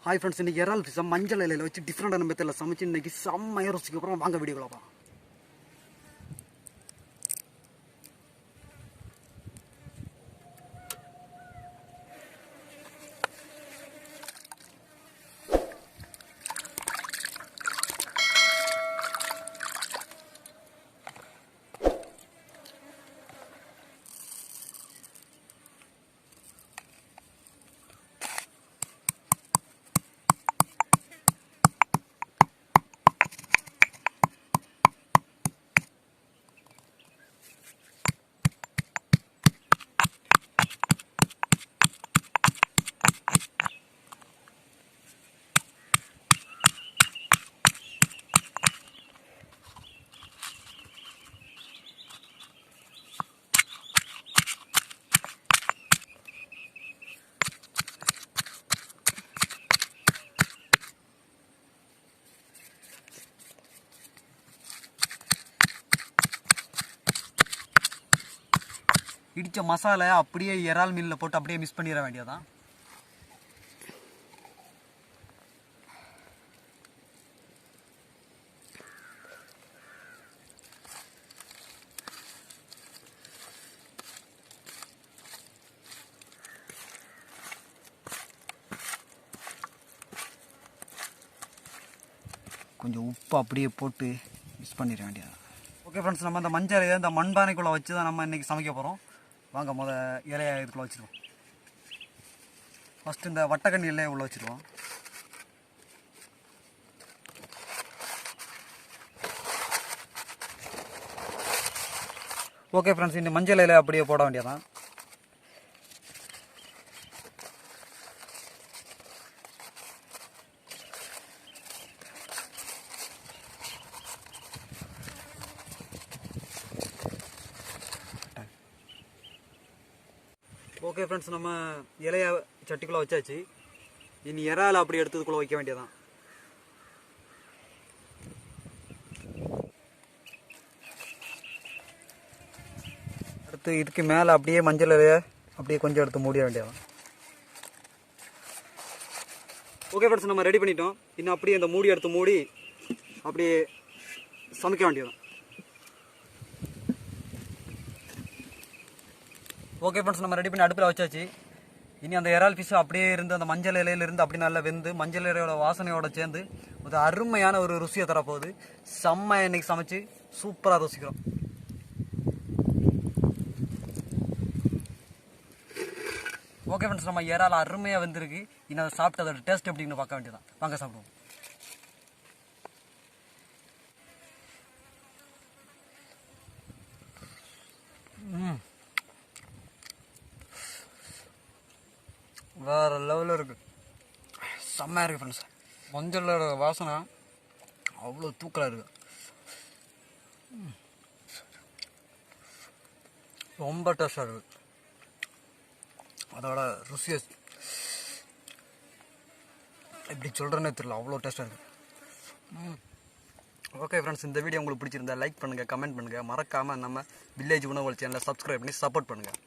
Hi friends, இன்றைக்கி இறால் ஃபிஷ்ஷை மஞ்சள் இலையில் வச்சு டிஃப்ரெண்டான மெத்தடில் சமைச்சு இன்றைக்கி செம்மையாக ருசிக்கு அப்புறம் வாங்க வீடியோவில் பார்க்கலாம். இடித்த மசாலா அப்படியே இறால் மீனில் போட்டு அப்படியே மிக்ஸ் பண்ணிட வேண்டியதான். கொஞ்சம் உப்பு அப்படியே போட்டு மிக்ஸ் பண்ணிட வேண்டியதான். ஓகே ஃப்ரெண்ட்ஸ், நம்ம இந்த மஞ்சள் இலை இந்த மண்பானைக்குள்ளே வச்சு தான் நம்ம இன்றைக்கி சமைக்க போகிறோம். வாங்க இலையை இதுக்குள்ளே வச்சுருவோம். ஃபஸ்ட்டு இந்த வட்டக்கண்ணி இலையை உள்ளே வச்சுருவோம். ஓகே ஃப்ரெண்ட்ஸ், இந்த மஞ்சள் இலையை அப்படியே போட வேண்டியதான். ஓகே ஃப்ரெண்ட்ஸ், நம்ம இலைய சட்டிக்குள்ளே வச்சாச்சு. இனி இறால் அப்படி எடுத்ததுக்குள்ளே வைக்க வேண்டியதான். அடுத்து இதுக்கு மேலே அப்படியே மஞ்சள் இலைய அப்படியே கொஞ்சம் எடுத்து மூடிய வேண்டியதான். ஓகே ஃப்ரெண்ட்ஸ், நம்ம ரெடி பண்ணிட்டோம். இன்னும் அப்படியே இந்த மூடி எடுத்து மூடி அப்படியே சமைக்க வேண்டியதான். ஓகே ஃப்ரெண்ட்ஸ், நம்ம ரெடி பண்ணி அடுப்பில் வச்சாச்சு. இனி அந்த இறால் ஃபிஷ் அப்படியே இருந்து அந்த மஞ்சள் இலையிலிருந்து அப்படி நல்லா வெந்து மஞ்சள் இலையோட வாசனையோட சேர்ந்து ஒரு அருமையான ஒரு ருசியை தரப்போகுது. செம்ம இன்னைக்கு சமைச்சு சூப்பராக ருசிக்கிறோம். ஓகே ஃப்ரெண்ட்ஸ், நம்ம இறால் அருமையாக வெந்திருக்கு. இன்னும் அதை சாப்பிட்டு அதோட டேஸ்ட் எப்படின்னு பார்க்க வேண்டியதான். வாங்க சாப்பிடுவோம். வேறு லெவலில் இருக்குது. செம்மையாக இருக்குது ஃப்ரெண்ட்ஸ். மஞ்சளோட வாசனை அவ்வளோ தூக்கலாக இருக்குது. ரொம்ப டேஸ்டாக இருக்குது. அதோட ருசியை எப்படி சொல்கிறேன்னே தெரியல, அவ்வளோ டேஸ்ட்டாக இருக்குது. ஓகே ஃப்ரெண்ட்ஸ், இந்த வீடியோ உங்களுக்கு பிடிச்சிருந்தா லைக் பண்ணுங்கள், கமெண்ட் பண்ணுங்கள். மறக்காமல் நம்ம வில்லேஜ் உணவு சேனலை சப்ஸ்கிரைப் பண்ணி சப்போர்ட் பண்ணுங்கள்.